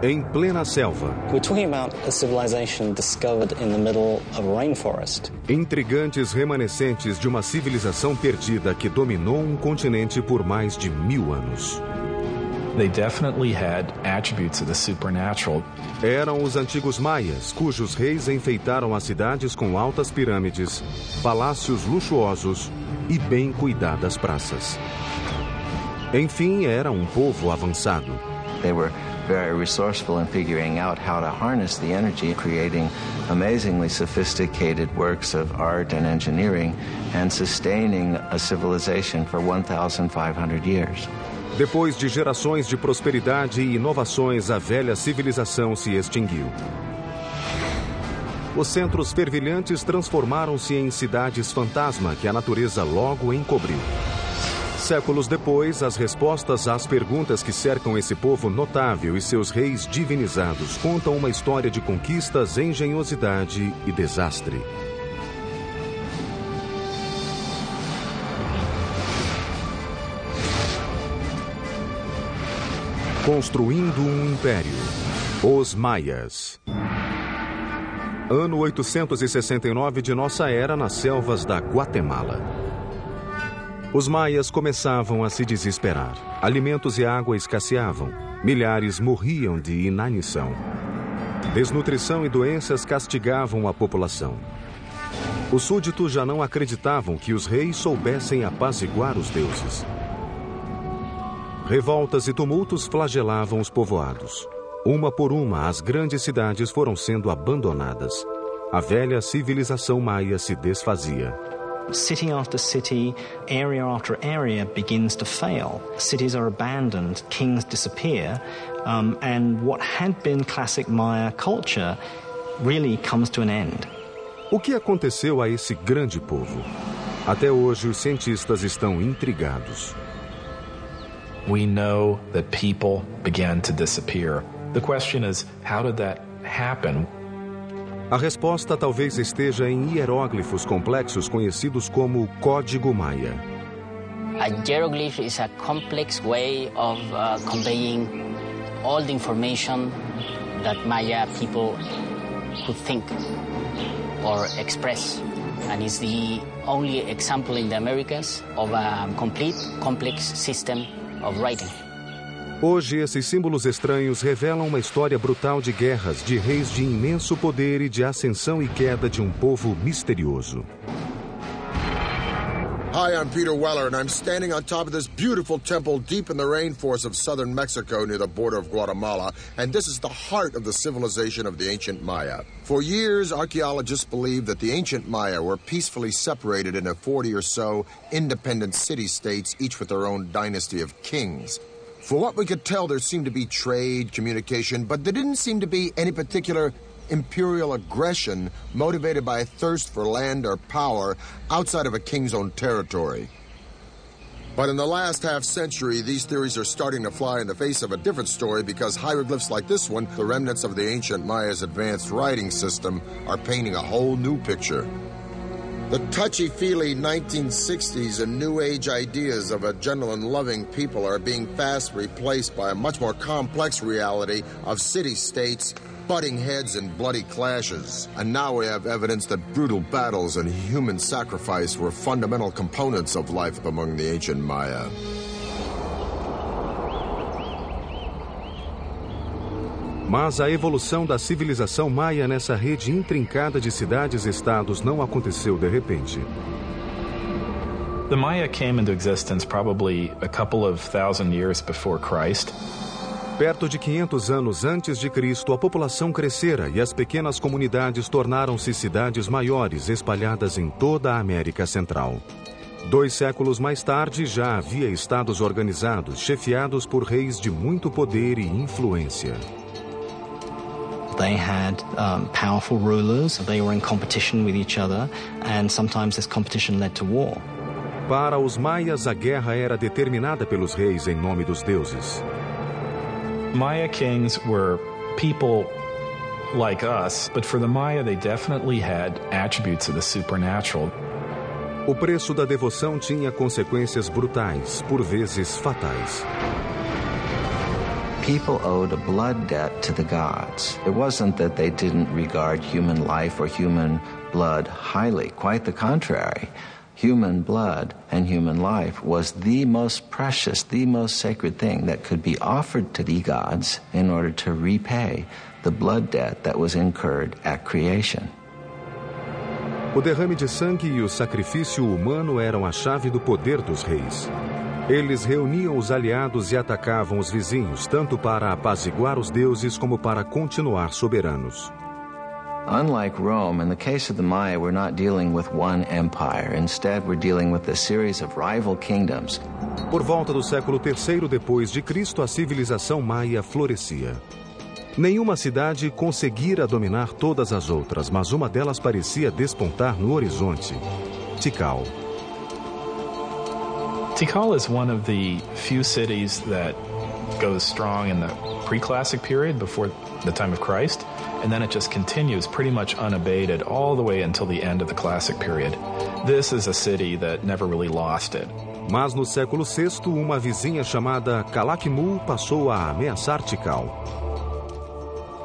Em plena selva. We're talking about a civilization discovered in the middle of a rainforest. Intrigantes remanescentes de uma civilização perdida que dominou um continente por mais de 1000 anos. They definitely had attributes of the supernatural. Eram os antigos maias, cujos reis enfeitaram as cidades com altas pirâmides, palácios luxuosos e bem cuidadas praças. Enfim, era um povo avançado. They were very resourceful in figuring out how to harness the energy, creating amazingly sophisticated works of art and engineering, and sustaining a civilization for 1,500 years. Depois de gerações de prosperidade e inovações, a velha civilização se extinguiu. Os centros fervilhantes transformaram-se em cidades fantasma que a natureza logo encobriu. Séculos depois, as respostas às perguntas que cercam esse povo notável e seus reis divinizados contam uma história de conquistas, engenhosidade e desastre. Construindo um império. Os Maias. Ano 869 de nossa era, nas selvas da Guatemala. Os maias começavam a se desesperar. Alimentos e água escasseavam. Milhares morriam de inanição. Desnutrição e doenças castigavam a população. Os súditos já não acreditavam que os reis soubessem apaziguar os deuses. Revoltas e tumultos flagelavam os povoados. Uma por uma, as grandes cidades foram sendo abandonadas. A velha civilização maia se desfazia. City after city, area after area begins to fail. Cities are abandoned, kings disappear, and what had been classic Maya culture really comes to an end. O que aconteceu a esse grande povo? Até hoje, os cientistas estão intrigados. We know that people began to disappear. The question is, how did that happen? A resposta talvez esteja em hieróglifos complexos conhecidos como Código Maia. A hieroglyph is a complex way of conveying all the information that Maya people could think or express. And is the only example in the Americas of a complete, complex system of writing. Hoje, esses símbolos estranhos revelam uma história brutal de guerras, de reis de imenso poder e de ascensão e queda de um povo misterioso. Hi, I'm Peter Weller, and I'm standing on top of this beautiful temple deep in the rainforest of southern Mexico near the border of Guatemala, and this is the heart of the civilization of the ancient Maya. For years, archaeologists believed that the ancient Maya were peacefully separated into 40 or so independent city-states, each with their own dynasty of kings. For what we could tell, there seemed to be trade, communication, but there didn't seem to be any particular imperial aggression motivated by a thirst for land or power outside of a king's own territory. But in the last half-century, these theories are starting to fly in the face of a different story because hieroglyphs like this one, the remnants of the ancient Maya's advanced writing system, are painting a whole new picture. The touchy-feely 1960s and New Age ideas of a gentle and loving people are being fast replaced by a much more complex reality of city-states, butting heads and bloody clashes. And now we have evidence that brutal battles and human sacrifice were fundamental components of life among the ancient Maya. Mas a evolução da civilização maia nessa rede intrincada de cidades-estados não aconteceu de repente. The Maya came into existence probably a couple of thousand years before Christ. Perto de 500 anos antes de Cristo, a população crescera e as pequenas comunidades tornaram-se cidades maiores espalhadas em toda a América Central. 2 séculos mais tarde, já havia estados organizados, chefiados por reis de muito poder e influência. They had powerful rulers, they were in competition with each other, and sometimes this competition led to war. Para os maias, a guerra era determinada pelos reis em nome dos deuses. Maya kings were people like us, but for the Maya they definitely had attributes of the supernatural. O preço da devoção tinha consequências brutais, por vezes fatais. people owed a blood debt to the gods. It wasn't that they didn't regard human life or human blood highly. Quite the contrary. Human blood and human life was the most precious, the most sacred thing that could be offered to the gods in order to repay the blood debt that was incurred at creation. O derrame de sangue e o sacrifício humano eram a chave do poder dos reis. Eles reuniam os aliados e atacavam os vizinhos, tanto para apaziguar os deuses como para continuar soberanos. Unlike Rome, in the case of the Maya, we're not dealing with one empire. Instead, we're dealing with a series of rival kingdoms. Por volta do século III depois de Cristo, a civilização maia florescia. Nenhuma cidade conseguira dominar todas as outras, mas uma delas parecia despontar no horizonte: Tikal. Tikal is one of the few cities that goes strong in the pre-classic period before the time of Christ, and then it just continues pretty much unabated all the way until the end of the classic period. This is a city that never really lost it. Mas no século VI, uma vizinha chamada Calakmul passou a ameaçar Tikal.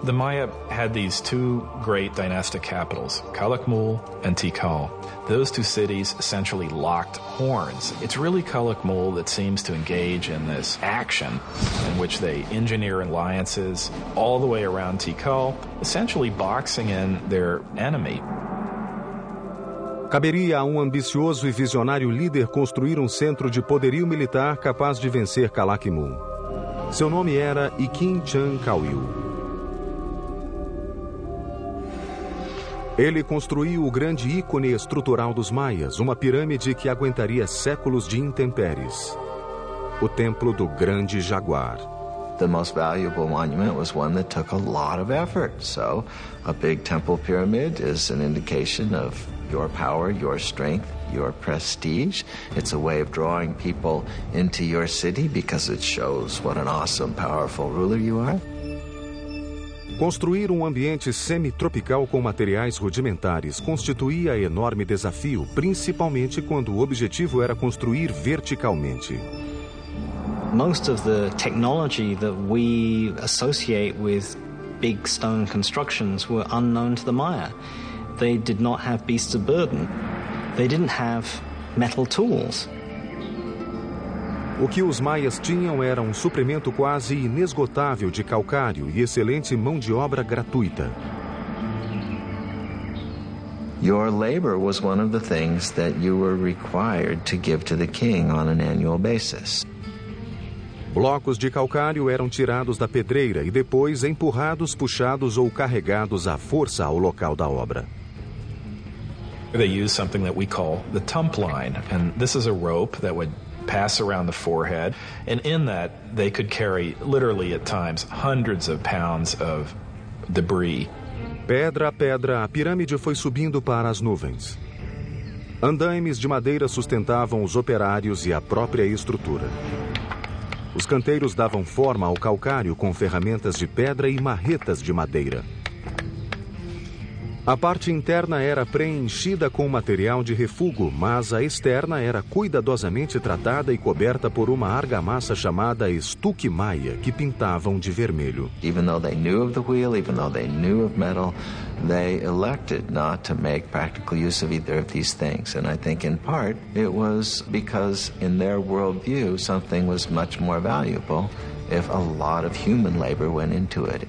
The Maya had these two great dynastic capitals, Calakmul and Tikal. Those two cities essentially locked horns. It's really Calakmul that seems to engage in this action in which they engineer alliances all the way around Tikal, essentially boxing in their enemy. Caberia a um ambicioso e visionário líder construir um centro de poderio militar capaz de vencer Calakmul. Seu nome era Ikin Chan Kawil. Ele construiu o grande ícone estrutural dos maias, uma pirâmide que aguentaria séculos de intempéries. O Templo do Grande Jaguar. The most valuable monument was one that took a lot of effort. So, a big temple pyramid is an indication of your power, your strength, your prestige. It's a way of drawing people into your city because it shows what an awesome, powerful ruler you are. Construir um ambiente semi-tropical com materiais rudimentares constituía enorme desafio, principalmente quando o objetivo era construir verticalmente. Most of the technology that we associate with big stone constructions were unknown to the Maya. They did not have beasts of burden. They didn't have metal tools. O que os maias tinham era um suprimento quase inesgotável de calcário e excelente mão de obra gratuita. Your labor was one of the things that you were required to give to the king on an annual basis. Blocos de calcário eram tirados da pedreira e depois empurrados, puxados ou carregados à força ao local da obra. They use something that we call the tump line, and this is a rope that would pass around the forehead, and in that they could carry literally at times hundreds of pounds of debris. Pedra a pedra, a pirâmide foi subindo para as nuvens. Andaimes de madeira sustentavam os operários e a própria estrutura. Os canteiros davam forma ao calcário com ferramentas de pedra e marretas de madeira. A parte interna era preenchida com material de refúgio, mas a externa era cuidadosamente tratada e coberta por uma argamassa chamada estuque maia, que pintavam de vermelho. Even though they knew of the wheel, even though they knew of metal, they elected not to make practical use of either of these things. And I think in part it was because in their worldview something was much more valuable if a lot of human labor went into it.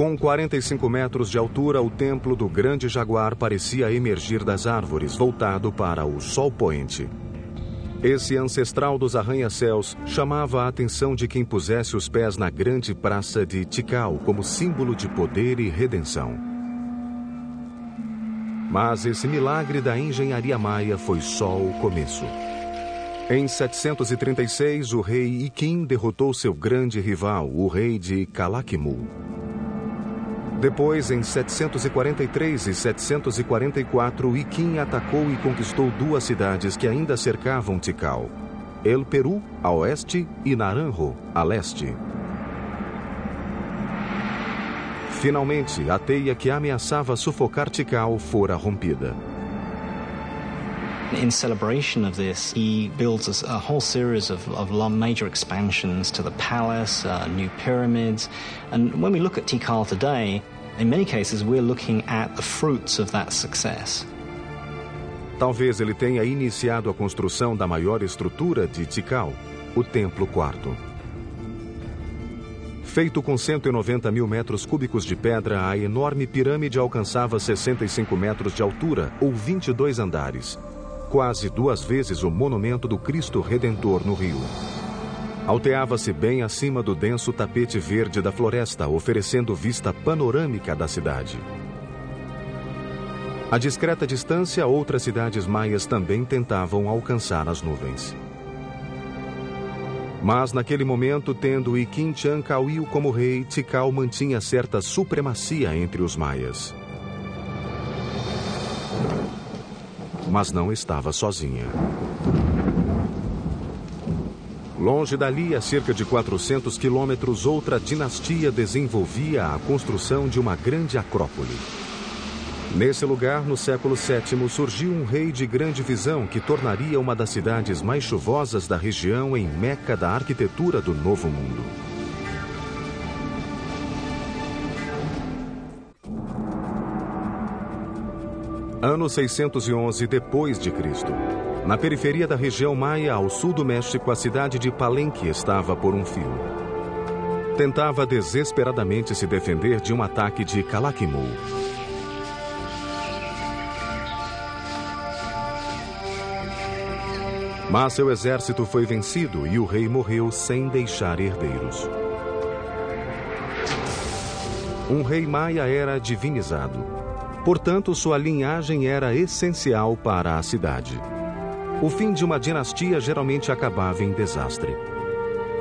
Com 45 metros de altura, o Templo do Grande Jaguar parecia emergir das árvores, voltado para o sol poente. Esse ancestral dos arranha-céus chamava a atenção de quem pusesse os pés na grande praça de Tikal como símbolo de poder e redenção. Mas esse milagre da engenharia maia foi só o começo. Em 736, o rei Ikin derrotou seu grande rival, o rei de Calakmul. Depois, em 743 e 744, Ikin atacou e conquistou duas cidades que ainda cercavam Tikal: El Peru, a oeste, e Naranjo, a leste. Finalmente, a teia que ameaçava sufocar Tikal fora rompida. In celebration of this, he builds a whole series of major expansions to the palace, new pyramids. And when we look at Tikal today, in many cases we're looking at the fruits of that success. Talvez ele tenha iniciado a construção da maior estrutura de Tikal, o Templo Quarto. Feito com 190 mil metros cúbicos de pedra, a enorme pirâmide alcançava 65 metros de altura, ou 22 andares. Quase 2 vezes o monumento do Cristo Redentor no Rio. Alteava-se bem acima do denso tapete verde da floresta, oferecendo vista panorâmica da cidade. A discreta distância, outras cidades maias também tentavam alcançar as nuvens. Mas naquele momento, tendo Iquim-Tiancauil como rei, Tikal mantinha certa supremacia entre os maias. Mas não estava sozinha. Longe dali, a cerca de 400 quilômetros, outra dinastia desenvolvia a construção de uma grande acrópole. Nesse lugar, no século VII, surgiu um rei de grande visão que tornaria uma das cidades mais chuvosas da região em meca da arquitetura do Novo Mundo. Ano 611 depois de Cristo. Na periferia da região maia, ao sul do México, a cidade de Palenque estava por um fio. Tentava desesperadamente se defender de um ataque de Calakmul. Mas seu exército foi vencido e o rei morreu sem deixar herdeiros. Um rei maia era divinizado. Portanto, sua linhagem era essencial para a cidade. O fim de uma dinastia geralmente acabava em desastre.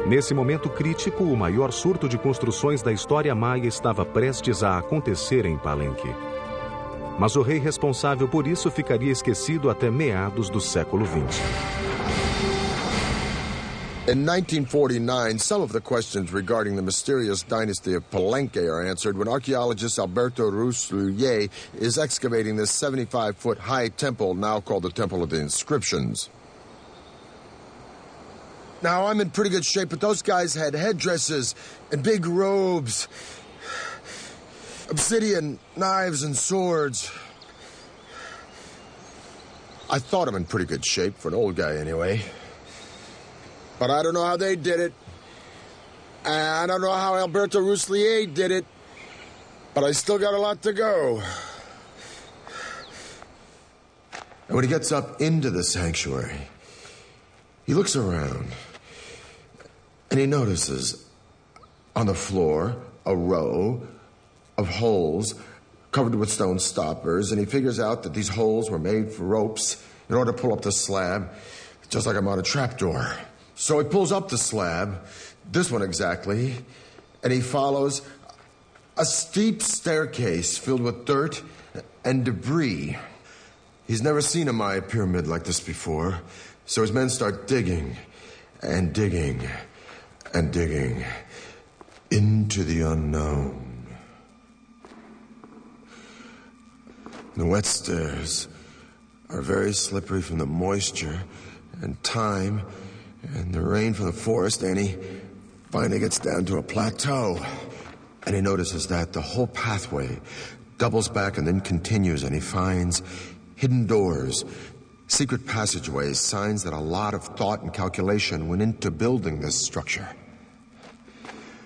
Nesse momento crítico, o maior surto de construções da história maia estava prestes a acontecer em Palenque. Mas o rei responsável por isso ficaria esquecido até meados do século XX. In 1949, some of the questions regarding the mysterious dynasty of Palenque are answered when archaeologist Alberto Rusluye is excavating this 75-foot-high temple, now called the Temple of the Inscriptions. Now, I'm in pretty good shape, but those guys had headdresses and big robes, obsidian knives and swords. I thought I'm in pretty good shape, for an old guy anyway. But I don't know how they did it. I don't know how Alberto Ruslier did it. But I still got a lot to go. And when he gets up into the sanctuary, he looks around and he notices on the floor a row of holes covered with stone stoppers, and he figures out that these holes were made for ropes in order to pull up the slab, just like I'm on a trapdoor. So he pulls up the slab, this one exactly, and he follows a steep staircase filled with dirt and debris. He's never seen a Maya pyramid like this before, so his men start digging and digging and digging into the unknown. The wet stairs are very slippery from the moisture and time and the rain from the forest, and he finally gets down to a plateau. And he notices that the whole pathway doubles back and then continues, and he finds hidden doors, secret passageways, signs that a lot of thought and calculation went into building this structure.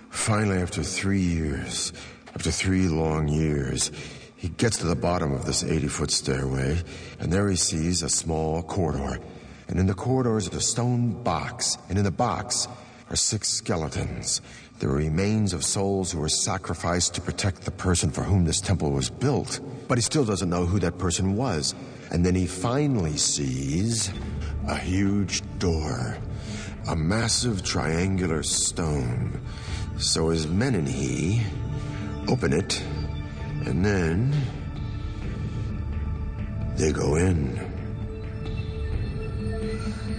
Finally, after 3 long years, he gets to the bottom of this 80-foot stairway, and there he sees a small corridor. And in the corridor is a stone box, and in the box are 6 skeletons, the remains of souls who were sacrificed to protect the person for whom this temple was built. But he still doesn't know who that person was. And then he finally sees a huge door, a massive triangular stone. So his men and he open it, and then they go in.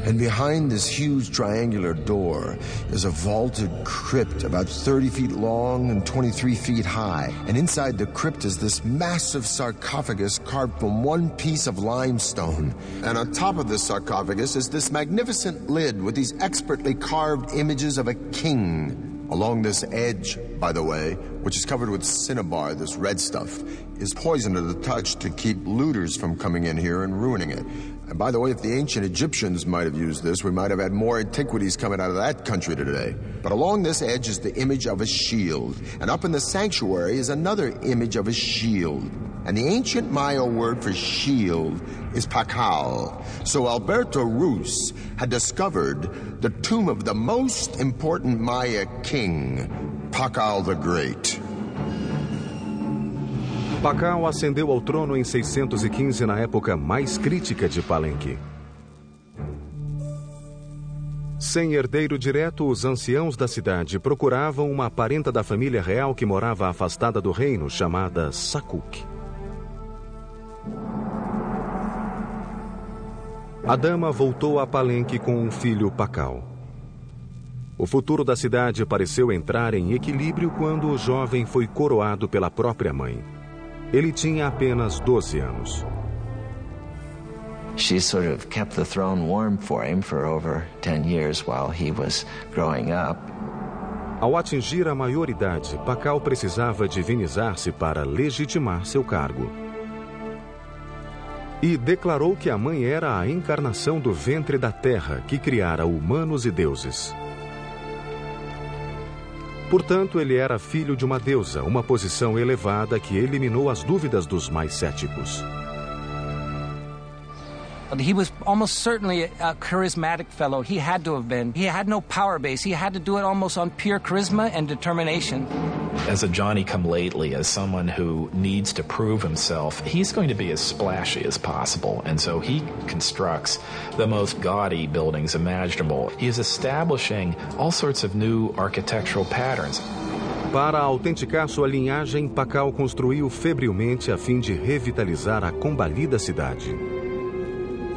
And behind this huge triangular door is a vaulted crypt about 30 feet long and 23 feet high. And inside the crypt is this massive sarcophagus carved from one piece of limestone. And on top of this sarcophagus is this magnificent lid with these expertly carved images of a king. Along this edge, by the way, which is covered with cinnabar, this red stuff, is poisoned to the touch to keep looters from coming in here and ruining it. And by the way, if the ancient Egyptians might have used this, we might have had more antiquities coming out of that country today. But along this edge is the image of a shield. And up in the sanctuary is another image of a shield. And the ancient Maya word for shield is Pakal. So Alberto Ruz had discovered the tomb of the most important Maya king, Pakal the Great. Pakal ascendeu ao trono em 615 na época mais crítica de Palenque. Sem herdeiro direto, os anciãos da cidade procuravam uma parenta da família real que morava afastada do reino, chamada Sakuk. A dama voltou a Palenque com um filho Pakal. O futuro da cidade pareceu entrar em equilíbrio quando o jovem foi coroado pela própria mãe. Ele tinha apenas 12 anos. She sort of kept the throne warm for him for over 10 years while he was growing up. Ao atingir a maioridade, Pakal precisava divinizar-se para legitimar seu cargo. E declarou que a mãe era a encarnação do ventre da terra que criara humanos e deuses. Portanto, ele era filho de uma deusa, uma posição elevada que eliminou as dúvidas dos mais céticos. He was almost certainly a charismatic fellow. He had to have been. He had no power base. He had to do it almost on pure charisma and determination. As a Johnny-come-lately, as someone who needs to prove himself, he's going to be as splashy as possible. And so he constructs the most gaudy buildings imaginable. He is establishing all sorts of new architectural patterns. Para autenticar sua linhagem, Pakal construiu febrilmente a fim de revitalizar a combalida cidade.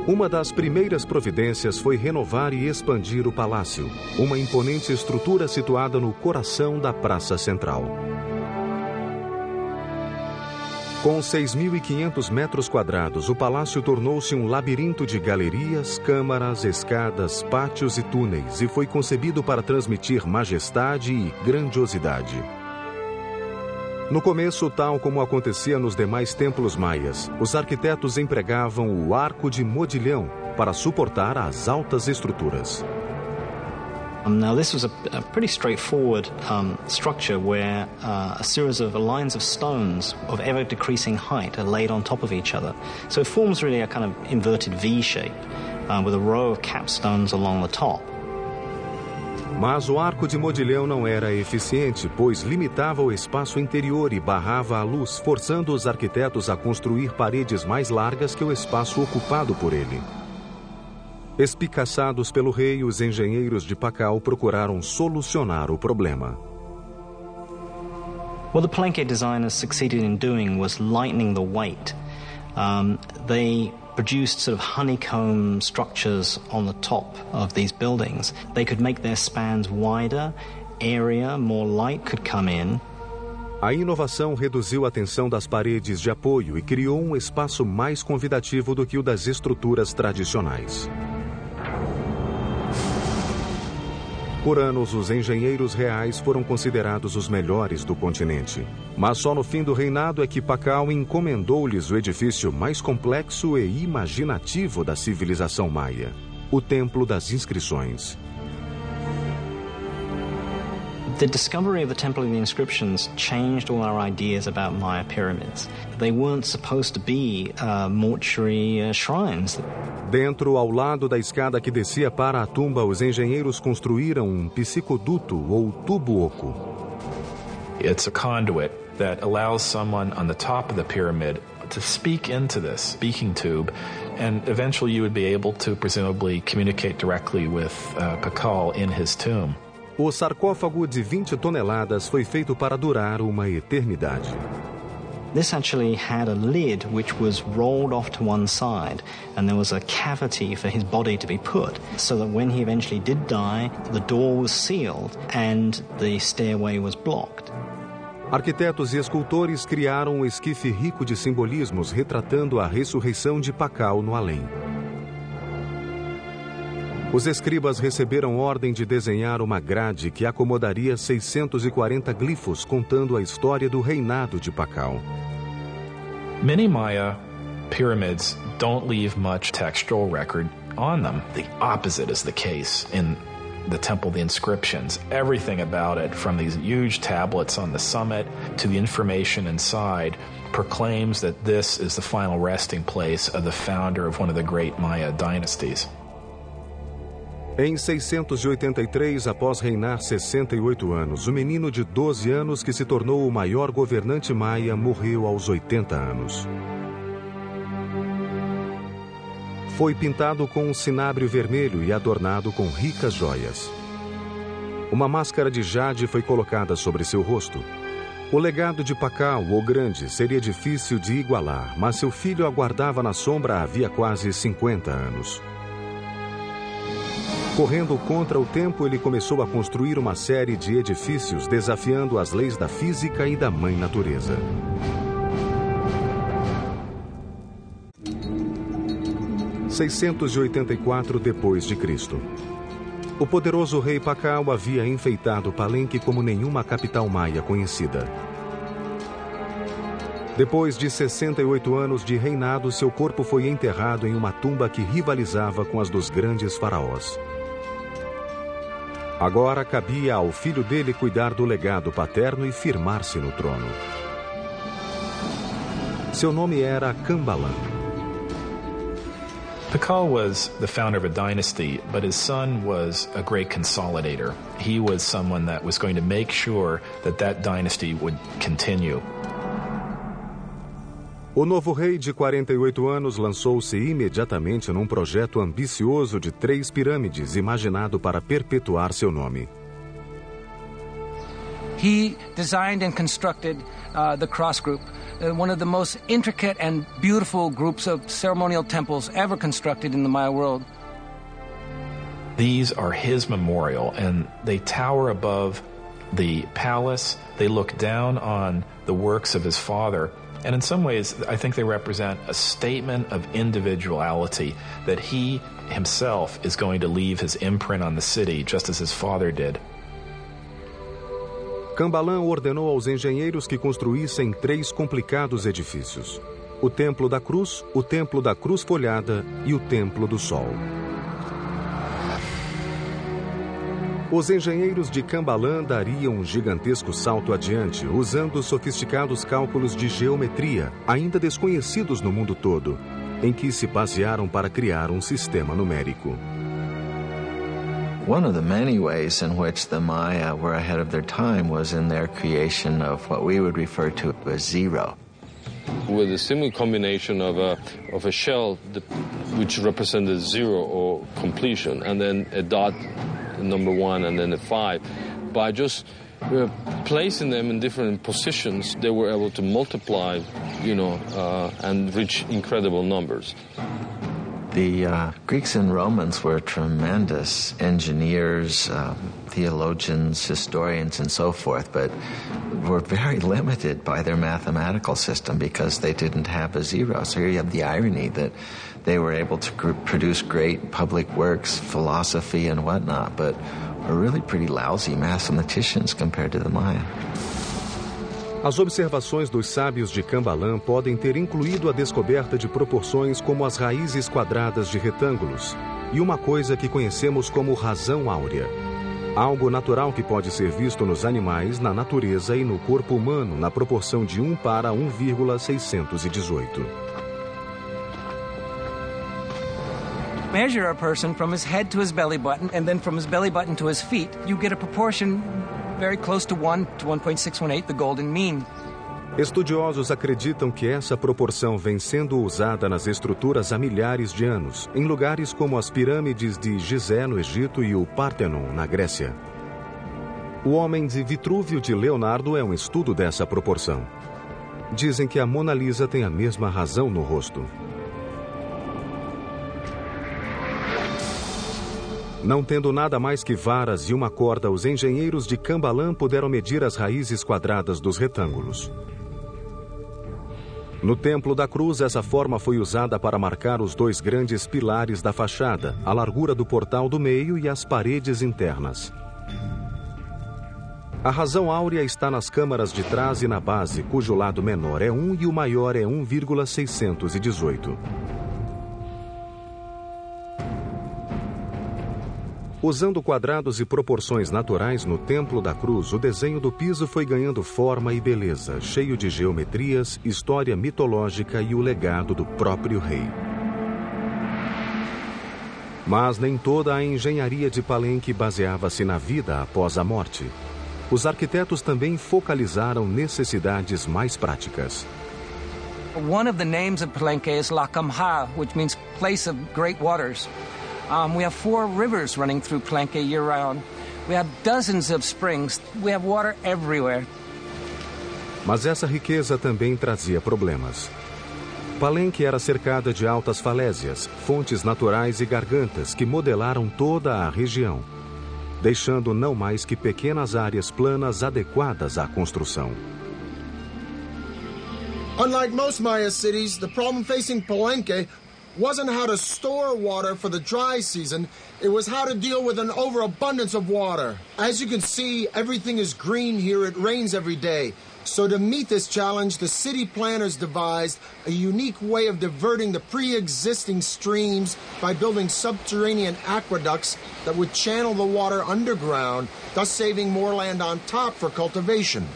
Uma das primeiras providências foi renovar e expandir o palácio, uma imponente estrutura situada no coração da Praça Central. Com 6.500 metros quadrados, o palácio tornou-se um labirinto de galerias, câmaras, escadas, pátios e túneis e foi concebido para transmitir majestade e grandiosidade. No começo, tal como acontecia nos demais templos maias, os arquitetos empregavam o arco de modilhão para suportar as altas estruturas. Now, this was a pretty straightforward structure where a series of lines of stones of ever-decreasing height are laid on top of each other. So it forms really a kind of inverted V shape with a row of capstones along the top. Mas o arco de modilhão não era eficiente, pois limitava o espaço interior e barrava a luz, forçando os arquitetos a construir paredes mais largas que o espaço ocupado por ele. Espicaçados pelo rei, os engenheiros de Pakal procuraram solucionar o problema. What the Palenque designers succeeded in doing was lightening the weight. They produced sort of honeycomb structures on the top of these buildings. They could make their spans wider, airier, more light could come in. A inovação reduziu a tensão das paredes de apoio e criou um espaço mais convidativo do que o das estruturas tradicionais. Por anos, os engenheiros reais foram considerados os melhores do continente. Mas só no fim do reinado é que Pakal encomendou-lhes o edifício mais complexo e imaginativo da civilização maia, o Templo das Inscrições. The discovery of the Temple of the Inscriptions changed all our ideas about Maya pyramids. They weren't supposed to be mortuary shrines. Dentro, ao lado da escada que descia para a tumba, os engenheiros construíram um psicoduto ou tubo oco. It's a conduit that allows someone on the top of the pyramid to speak into this speaking tube, and eventually you would be able to presumably communicate directly with Pakal in his tomb. O sarcófago de 20 toneladas foi feito para durar uma eternidade. This actually had a lid which was rolled off to one side, and there was a cavity for his body to be put, so that when he eventually did die, the door was sealed and the stairway was blocked. Arquitetos e escultores criaram um esquife rico de simbolismos retratando a ressurreição de Pakal no além. Os escribas receberam ordem de desenhar uma grade que acomodaria 640 glifos contando a história do reinado de Pakal. Many Maya pyramids don't leave much textual record on them. The opposite is the case in the temple, the inscriptions, everything about it, from these huge tablets on the summit to the information inside, proclaims that this is the final resting place of the founder of one of the great Maya dynasties. Em 683, após reinar 68 anos, o menino de 12 anos que se tornou o maior governante maia morreu aos 80 anos. Foi pintado com um cinábrio vermelho e adornado com ricas joias. Uma máscara de jade foi colocada sobre seu rosto. O legado de Pakal, o Grande, seria difícil de igualar, mas seu filho aguardava na sombra havia quase 50 anos. Correndo contra o tempo, ele começou a construir uma série de edifícios desafiando as leis da física e da mãe natureza. Em 684 depois de Cristo. O poderoso rei Pakal havia enfeitado Palenque como nenhuma capital maia conhecida. Depois de 68 anos de reinado, seu corpo foi enterrado em uma tumba que rivalizava com as dos grandes faraós. Agora cabia ao filho dele cuidar do legado paterno e firmar-se no trono. Seu nome era Kambalan. Pakal was the founder of a dynasty, but his son was a great consolidator. He was someone that was going to make sure that that dynasty would continue. O novo rei de 48 anos lançou-se imediatamente num projeto ambicioso de 3 pirâmides imaginado para perpetuar seu nome. He designed and constructed the Cross Group, one of the most intricate and beautiful groups of ceremonial temples ever constructed in the Maya world. These are his memorial, and they tower above the palace. They look down on the works of his father. And in some ways, I think they represent a statement of individuality, that he himself is going to leave his imprint on the city, just as his father did. Kambalan ordenou aos engenheiros que construíssem 3 complicados edifícios: o Templo da Cruz, o Templo da Cruz Folhada e o Templo do Sol. Os engenheiros de Kambalan dariam um gigantesco salto adiante, usando sofisticados cálculos de geometria, ainda desconhecidos no mundo todo, em que se basearam para criar um sistema numérico. One of the many ways in which the Maya were ahead of their time was in their creation of what we would refer to as zero. With a similar combination of a shell which represented 0 or completion, and then a dot, number 1, and then a 5. By just placing them in different positions, they were able to multiply, and reach incredible numbers. The Greeks and Romans were tremendous engineers, theologians, historians, and so forth, but were very limited by their mathematical system because they didn't have a zero. So here you have the irony that they were able to produce great public works, philosophy, and whatnot, but are really pretty lousy mathematicians compared to the Maya. As observações dos sábios de Kambalan podem ter incluído a descoberta de proporções como as raízes quadradas de retângulos e uma coisa que conhecemos como razão áurea. Algo natural que pode ser visto nos animais, na natureza e no corpo humano na proporção de 1 para 1,618. Measure a person from his head to his belly button, and then from his belly button to his feet, you get a proportion very close to 1 to 1.618, the golden mean. Estudiosos acreditam que essa proporção vem sendo usada nas estruturas há milhares de anos, em lugares como as pirâmides de Gizé, no Egito, e o Pártenon, na Grécia. O Homem de Vitrúvio, de Leonardo, é um estudo dessa proporção. Dizem que a Mona Lisa tem a mesma razão no rosto. Não tendo nada mais que varas e uma corda, os engenheiros de Cambalan puderam medir as raízes quadradas dos retângulos. No Templo da Cruz, essa forma foi usada para marcar os dois grandes pilares da fachada, a largura do portal do meio e as paredes internas. A razão áurea está nas câmaras de trás e na base, cujo lado menor é 1 e o maior é 1,618. Usando quadrados e proporções naturais no Templo da Cruz, o desenho do piso foi ganhando forma e beleza, cheio de geometrias, história mitológica e o legado do próprio rei. Mas nem toda a engenharia de Palenque baseava-se na vida após a morte. Os arquitetos também focalizaram necessidades mais práticas. One of the names of Palenque is Lacamha, which means place of great waters. We have 4 rivers running through Palenque year-round. We have dozens of springs. We have water everywhere. Mas essa riqueza também trazia problemas. Palenque era cercada de altas falésias, fontes naturais e gargantas que modelaram toda a região, deixando não mais que pequenas áreas planas adequadas à construção. Unlike most Maya cities, the problem facing Palenque wasn't how to store water for the dry season, it was how to deal with an overabundance of water. As you can see, everything is green here, it rains every day. So to meet this challenge, the city planners devised a unique way of diverting the pre-existing streams by building subterranean aqueducts that would channel the water underground, thus saving more land on top for cultivation.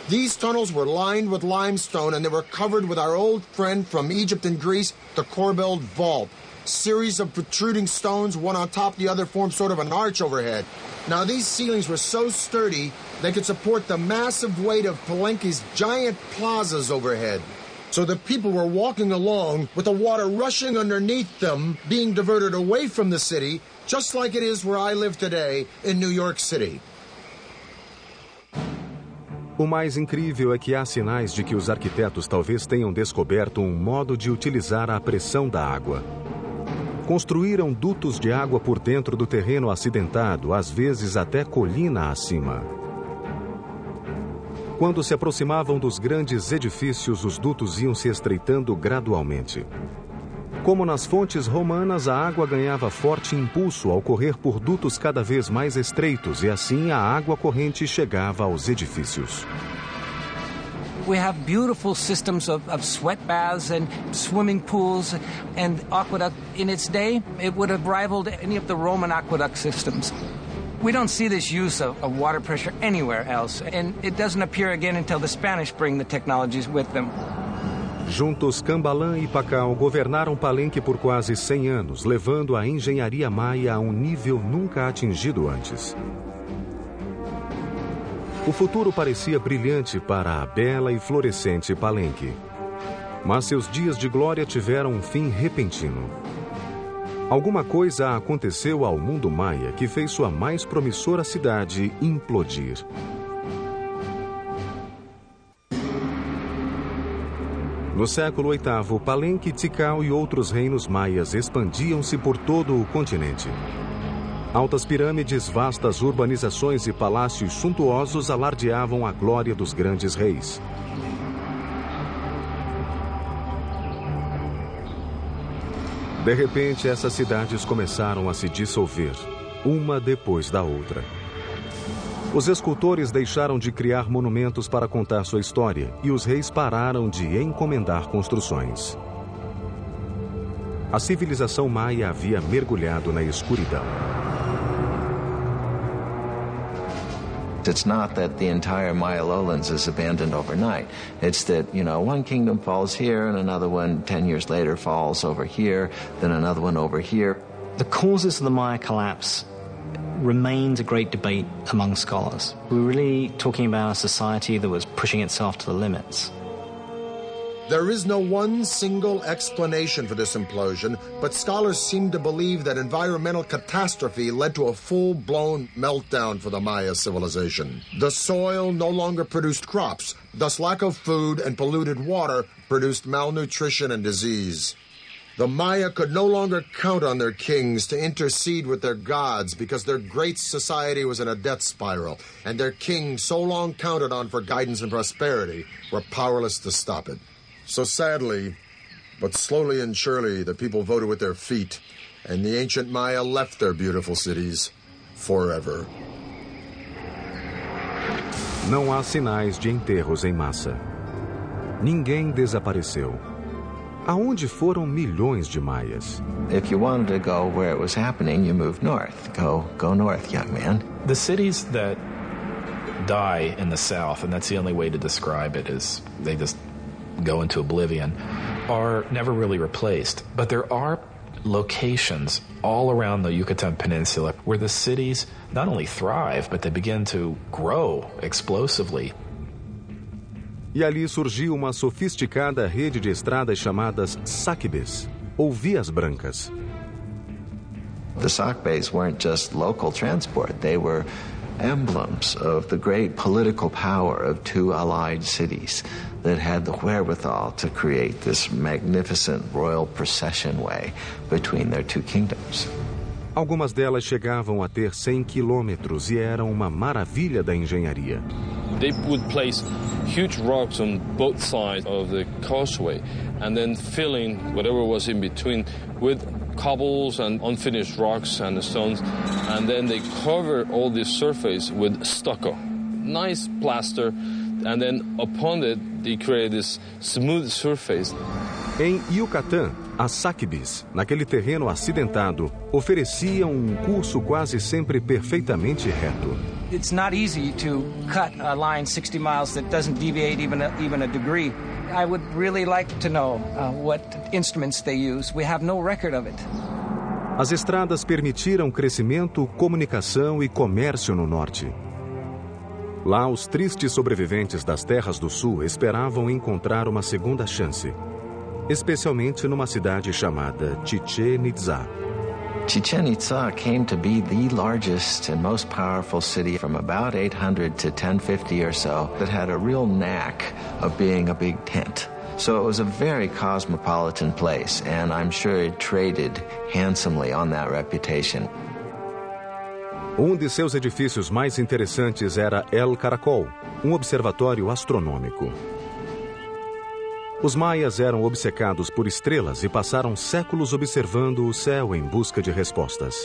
These tunnels were lined with limestone and they were covered with our old friend from Egypt and Greece, the corbelled vault. Series of protruding stones, one on top of the other, formed sort of an arch overhead. Now these ceilings were so sturdy, they could support the massive weight of Palenque's giant plazas overhead. So the people were walking along with the water rushing underneath them, being diverted away from the city, just like it is where I live today in New York City. O mais incrível é que há sinais de que os arquitetos talvez tenham descoberto um modo de utilizar a pressão da água. Construíram dutos de água por dentro do terreno acidentado, às vezes até colina acima. Quando se aproximavam dos grandes edifícios, os dutos iam se estreitando gradualmente. Como nas fontes romanas, a água ganhava forte impulso ao correr por dutos cada vez mais estreitos e assim a água corrente chegava aos edifícios. We have beautiful systems of sweat baths and swimming pools and aqueduct. In its day, it would have rivaled any of the Roman aqueduct systems. We don't see this use of water pressure anywhere else, and it doesn't appear again until the Spanish bring the technologies with them. Juntos, Cambalan e Pacal governaram Palenque por quase 100 anos, levando a engenharia maia a um nível nunca atingido antes. O futuro parecia brilhante para a bela e florescente Palenque. Mas seus dias de glória tiveram um fim repentino. Alguma coisa aconteceu ao mundo maia que fez sua mais promissora cidade implodir. No século VIII, Palenque, Tikal e outros reinos maias expandiam-se por todo o continente. Altas pirâmides, vastas urbanizações e palácios suntuosos alardeavam a glória dos grandes reis. De repente, essas cidades começaram a se dissolver, uma depois da outra. Os escultores deixaram de criar monumentos para contar sua história e os reis pararam de encomendar construções. A civilização maia havia mergulhado na escuridão. It's not that the entire Maya lowlands is abandoned overnight. It's that, one kingdom falls here and another one 10 years later falls over here, then another one over here. The causes of the Maya collapse remains a great debate among scholars. We're really talking about a society that was pushing itself to the limits. There is no one single explanation for this implosion, but scholars seem to believe that environmental catastrophe led to a full-blown meltdown for the Maya civilization. The soil no longer produced crops, thus lack of food and polluted water produced malnutrition and disease. The Maya could no longer count on their kings to intercede with their gods because their great society was in a death spiral, and their kings, so long counted on for guidance and prosperity, were powerless to stop it. So sadly, but slowly and surely, the people voted with their feet, and the ancient Maya left their beautiful cities forever. Não há sinais de enterros em massa. Ninguém desapareceu. Aonde foram milhões de maias? If you wanted to go where it was happening, you moved north. Go north, young man. The cities that die in the south, and that's the only way to describe it, is they just go into oblivion, are never really replaced. But there are locations all around the Yucatan Peninsula where the cities not only thrive, but they begin to grow explosively. E ali surgiu uma sofisticada rede de estradas chamadas sacbes, ou vias brancas. The sacbes weren't just local transport. They were emblems of the great political power of two allied cities that had the wherewithal to create this magnificent royal procession way between their two kingdoms. Algumas delas chegavam a ter 100 quilômetros e eram uma maravilha da engenharia. They would place huge rocks on both sides of the causeway and then filling whatever was in between with cobbles and unfinished rocks and stones, and then they cover all this surface with stucco, nice plaster, and then upon it they create this smooth surface. Em Yucatán, as sacbes, naquele terreno acidentado, ofereciam um curso quase sempre perfeitamente reto. It's not easy to cut a line 60 miles that doesn't deviate even a degree. I would really like to know what instruments they use. We have no record of it. As estradas permitiram crescimento, comunicação e comércio no norte. Lá, os tristes sobreviventes das terras do sul esperavam encontrar uma segunda chance, especialmente numa cidade chamada Chichén Itzá. Chichen Itza came to be the largest and most powerful city from about 800 to 1050 or so that had a real knack of being a big tent. So it was a very cosmopolitan place, and I'm sure it traded handsomely on that reputation. De seus edifícios mais interessantes era El Caracol, observatório astronômico. Os maias eram obcecados por estrelas e passaram séculos observando o céu em busca de respostas.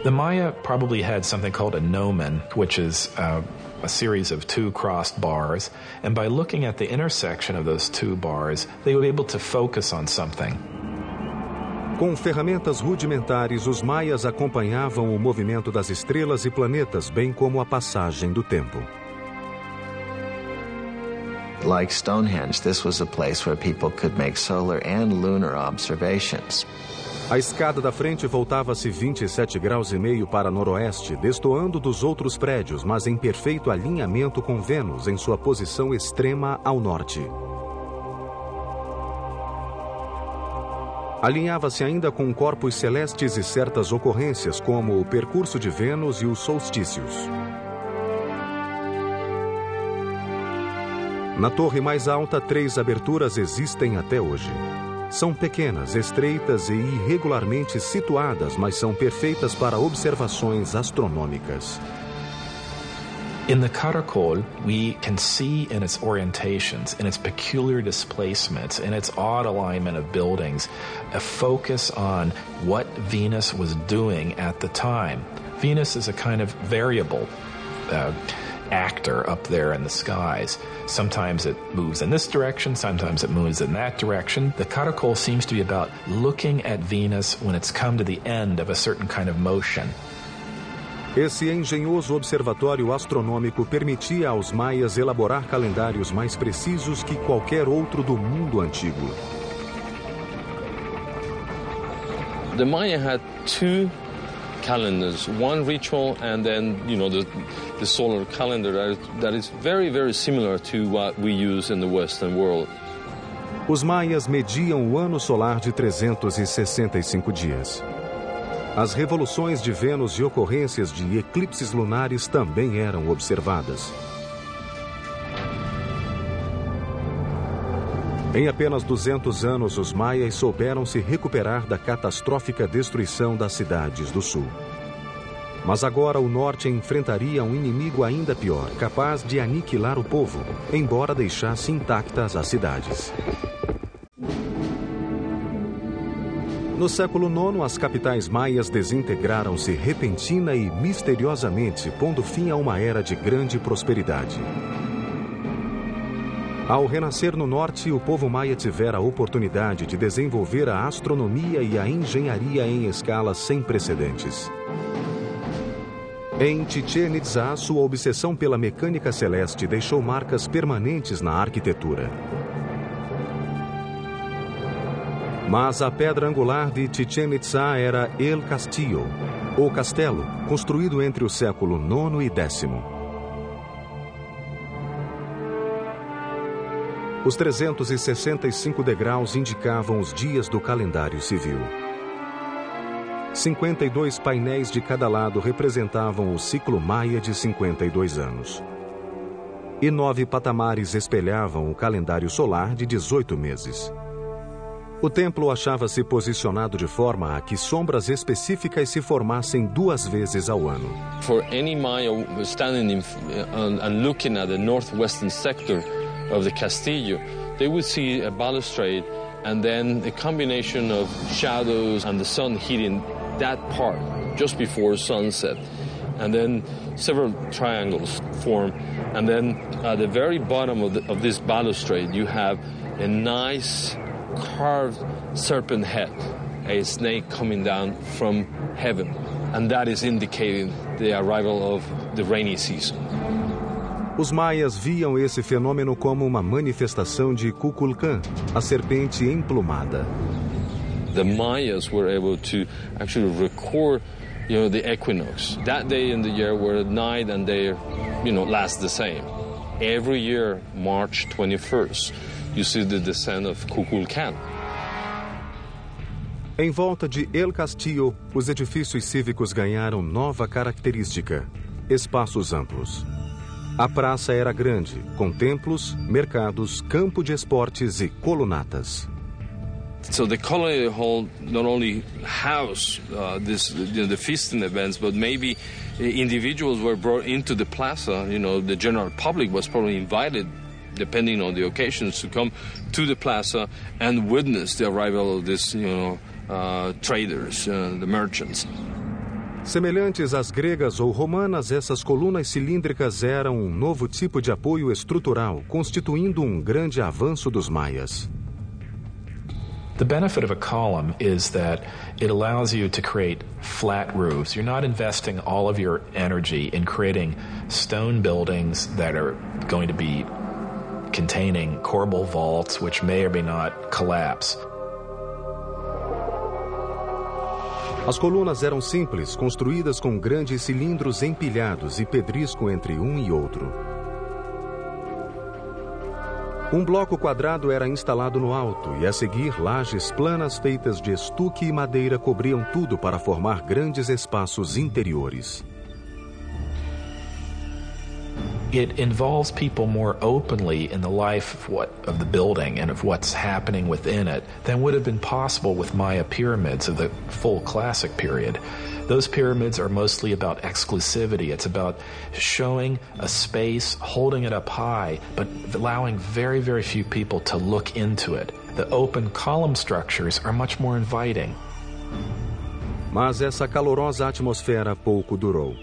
The Maya probably had something called a gnomon, which is a series of two crossed bars, and by looking at the intersection of those two bars, they were able to focus on something. Com ferramentas rudimentares, os maias acompanhavam o movimento das estrelas e planetas, bem como a passagem do tempo. Like Stonehenge, this was a place where people could make solar and lunar observations. A escada da frente voltava-se 27 graus e meio para noroeste, destoando dos outros prédios, mas em perfeito alinhamento com Vênus em sua posição extrema ao norte. Alinhava-se ainda com corpos celestes e certas ocorrências, como o percurso de Vênus e os solstícios. Na torre mais alta, 3 aberturas existem até hoje. São pequenas, estreitas e irregularmente situadas, mas são perfeitas para observações astronômicas. In the Caracol, we can see in its orientations, in its peculiar displacements, in its odd alignment of buildings, a focus on what Venus was doing at the time. Venus is a kind of variable actor up there in the skies. Sometimes it moves in this direction, sometimes it moves in that direction. The Caracol seems to be about looking at Venus when it's come to the end of a certain kind of motion. Esse engenhoso observatório astronômico permitia aos maias elaborar calendários mais precisos que qualquer outro do mundo antigo. The Maya had 2 calendars, one ritual and then, the solar calendar that is very, very similar to what we use in the Western world. Os maias mediam o ano solar de 365 dias. As revoluções de Vênus e ocorrências de eclipses lunares também eram observadas. Em apenas 200 anos, os maias souberam se recuperar da catastrófica destruição das cidades do sul. Mas agora o norte enfrentaria um inimigo ainda pior, capaz de aniquilar o povo, embora deixasse intactas as cidades. No século IX, as capitais maias desintegraram-se repentina e misteriosamente, pondo fim a uma era de grande prosperidade. Ao renascer no norte, o povo maia tivera a oportunidade de desenvolver a astronomia e a engenharia em escalas sem precedentes. Em Chichén Itzá, sua obsessão pela mecânica celeste deixou marcas permanentes na arquitetura. Mas a pedra angular de Chichén Itzá era El Castillo, o castelo, construído entre o século IX e X. Os 365 degraus indicavam os dias do calendário civil. 52 painéis de cada lado representavam o ciclo maia de 52 anos. E 9 patamares espelhavam o calendário solar de 18 meses. O templo achava-se posicionado de forma a que sombras específicas se formassem 2 vezes ao ano. For any Maya standing and looking at the northwestern sector of the Castillo, they would see a balustrade and then a combination of shadows and the sun hitting that part just before sunset. And then several triangles form. And then at the very bottom of this balustrade, you have a nice carved serpent head, a snake coming down from heaven. And that is indicating the arrival of the rainy season. Os maias viam esse fenômeno como uma manifestação de Kukulkan, a serpente emplumada. The Mayas were able to actually record, the equinox. That day in the year where night and day, last the same. Every year, March 21st, you see the descent of Kukulkan. Em volta de El Castillo, os edifícios cívicos ganharam nova característica: espaços amplos. A praça era grande, com templos, mercados, campo de esportes e colunatas. So the colony hall not only housed the feasting events, but maybe individuals were brought into the plaza. The general public was probably invited, depending on the occasions, to come to the plaza and witness the arrival of these, traders, the merchants. Semelhantes às gregas ou romanas, essas colunas cilíndricas eram um novo tipo de apoio estrutural, constituindo um grande avanço dos maias. The benefit of a column is that it allows you to create flat roofs. You're not investing all of your energy in creating stone buildings that are going to be containing corbel vaults, which may or may not collapse. As colunas eram simples, construídas com grandes cilindros empilhados e pedrisco entre um e outro. Um bloco quadrado era instalado no alto e, a seguir, lajes planas feitas de estuque e madeira cobriam tudo para formar grandes espaços interiores. It involves people more openly in the life of the building and of what's happening within it than would have been possible with Maya pyramids of the full classic period. Those pyramids are mostly about exclusivity. It's about showing a space, holding it up high, but allowing very, very few people to look into it. The open column structures are much more inviting. Mas essa calorosa atmosfera pouco durou.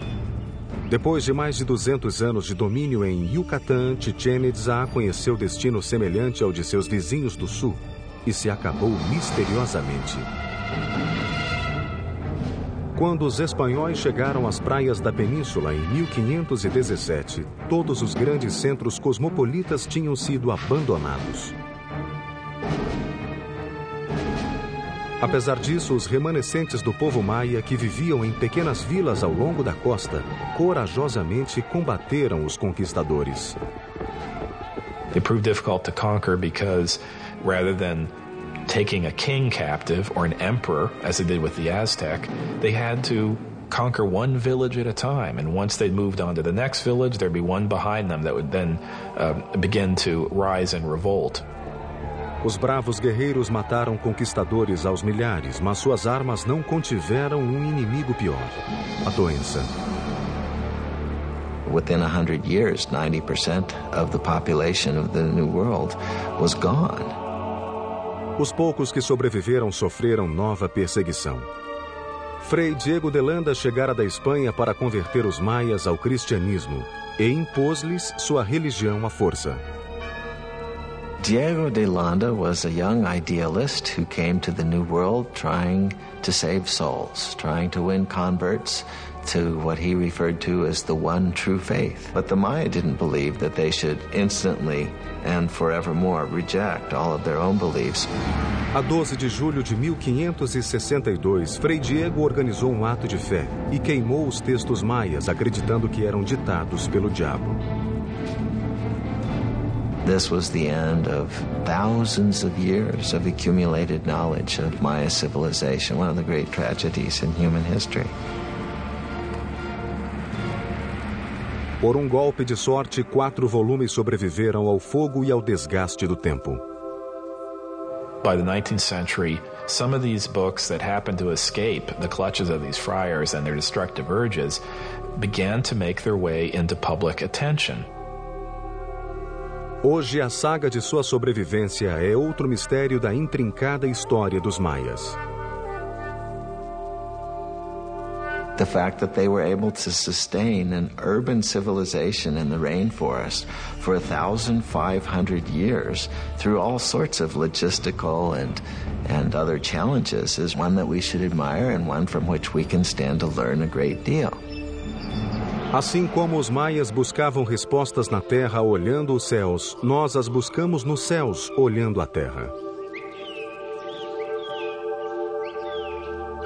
Depois de mais de 200 anos de domínio em Yucatán, Chichén Itzá conheceu destino semelhante ao de seus vizinhos do sul e se acabou misteriosamente. Quando os espanhóis chegaram às praias da península em 1517, todos os grandes centros cosmopolitas tinham sido abandonados. Apesar disso, os remanescentes do povo maia que viviam em pequenas vilas ao longo da costa corajosamente combateram os conquistadores. They proved difficult to conquer because rather than taking a king captive or an emperor, as they did with the Aztec, they had to conquer one village at a time. And once they moved on to the next village, there'd be one behind them that would then begin to rise in revolt. Os bravos guerreiros mataram conquistadores aos milhares, mas suas armas não contiveram inimigo pior: a doença. Within 100 years, 90% of the population of the New World was gone. Os poucos que sobreviveram sofreram nova perseguição. Frei Diego de Landa chegara da Espanha para converter os maias ao cristianismo e impôs-lhes sua religião à força. Diego de Landa was a young idealist who came to the New World trying to save souls, trying to win converts to what he referred to as the one true faith. But the Maya didn't believe that they should instantly and forevermore reject all of their own beliefs. A 12 de julho de 1562, Frei Diego organizou um ato de fé e queimou os textos maias, acreditando que eram ditados pelo diabo. This was the end of thousands of years of accumulated knowledge of Maya civilization, one of the great tragedies in human history. Por um golpe de sorte, 4 volumes sobreviveram ao fogo e ao desgaste do tempo. By the 19th century, some of these books that happened to escape the clutches of these friars and their destructive urges began to make their way into public attention. Hoje, a saga de sua sobrevivência é outro mistério da intrincada história dos maias. The fact that they were able to sustain an urban civilization in the rainforest for 1,500 years through all sorts of logistical and other challenges is one that we should admire and one from which we can stand to learn a great deal. Assim como os maias buscavam respostas na terra olhando os céus, nós as buscamos nos céus olhando a terra.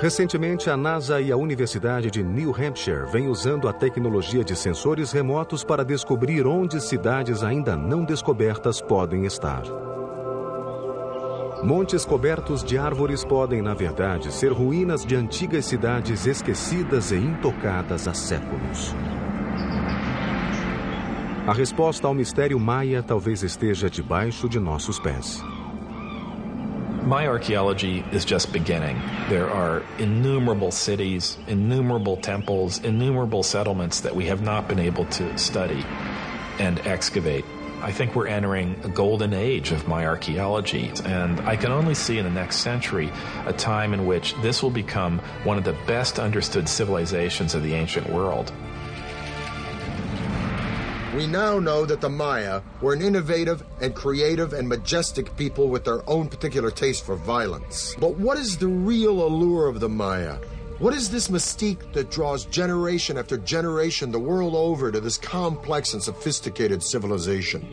Recentemente, a NASA e a Universidade de New Hampshire vêm usando a tecnologia de sensores remotos para descobrir onde cidades ainda não descobertas podem estar. Montes cobertos de árvores podem, na verdade, ser ruínas de antigas cidades esquecidas e intocadas há séculos. A resposta ao mistério maia talvez esteja debaixo de nossos pés. Maya archaeology is just beginning. There are innumerable cities, innumerable temples, innumerable settlements that we have not been able to study and excavate. I think we're entering a golden age of Maya archaeology, and I can only see in the next century a time in which this will become one of the best understood civilizations of the ancient world. We now know that the Maya were an innovative and creative and majestic people with their own particular taste for violence. But what is the real allure of the Maya? What is this mystique that draws generation after generation the world over to this complex and sophisticated civilization?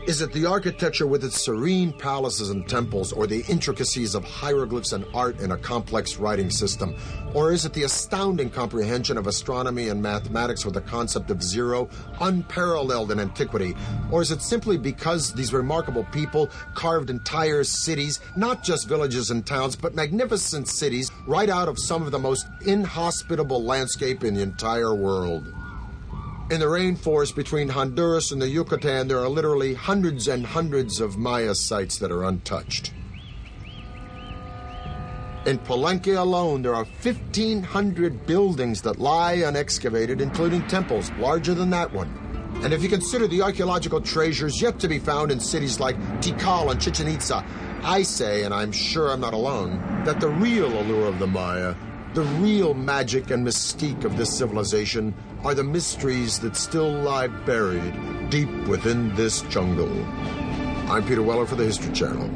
Is it the architecture with its serene palaces and temples, or the intricacies of hieroglyphs and art in a complex writing system? Or is it the astounding comprehension of astronomy and mathematics with the concept of zero, unparalleled in antiquity? Or is it simply because these remarkable people carved entire cities, not just villages and towns, but magnificent cities, right out of some of the most inhospitable landscape in the entire world? In the rainforest between Honduras and the Yucatan, there are literally hundreds and hundreds of Maya sites that are untouched. In Palenque alone, there are 1,500 buildings that lie unexcavated, including temples larger than that one. And if you consider the archaeological treasures yet to be found in cities like Tikal and Chichen Itza, I say, and I'm sure I'm not alone, that the real allure of the Maya, the real magic and mystique of this civilization, are the mysteries that still lie buried deep within this jungle. I'm Peter Weller for the History Channel.